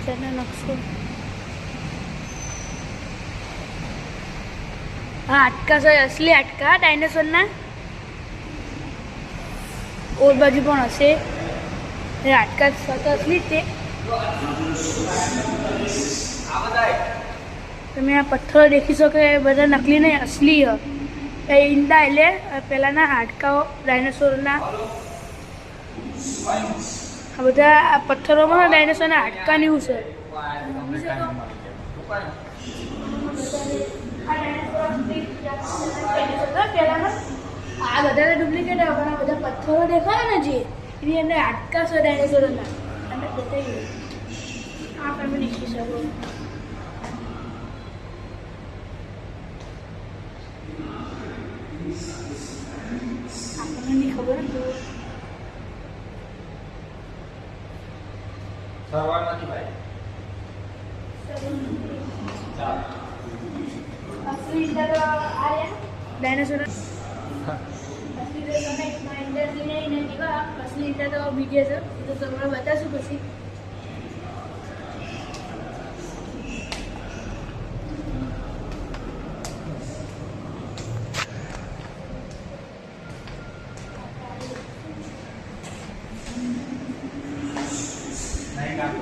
વિસ્તારનો નકશો. હા, હાડકા છે, અસલી હાડકા ડાયનાસોરના. ઓર બાજુ પણ હશે. એ હાડકા તો અસલી જ છે. તમે આ પથ્થરો દેખી શકો, એ બધા નકલી નહીં, અસલી હ. એ ઈંડા એટલે પહેલાંના હાડકાઓ ડાયનાસોરના. આ બધા આ પથ્થરોમાં ડાયનાસોરના હાડકાને એવું છે. આ બધા ડુપ્લિકેટ પણ આ બધા પથ્થરો દેખાય ને જે એની અંદર હાડકા છે ડાયનાસોરના. અને બતાવીએ આ તમે દેખી શકો. આપણને નહીં ખબર તો સવાર નથી ભાઈ. અસલી ઈંડા તો આર્યા ડાયનાસોર. અસલી તો તમે ઇન્ડસ્ટ્રી નહીં જેવા અસલી ઈંડા તો બીજે છે. તો તમને બતાવશું પછી. નહીં કામ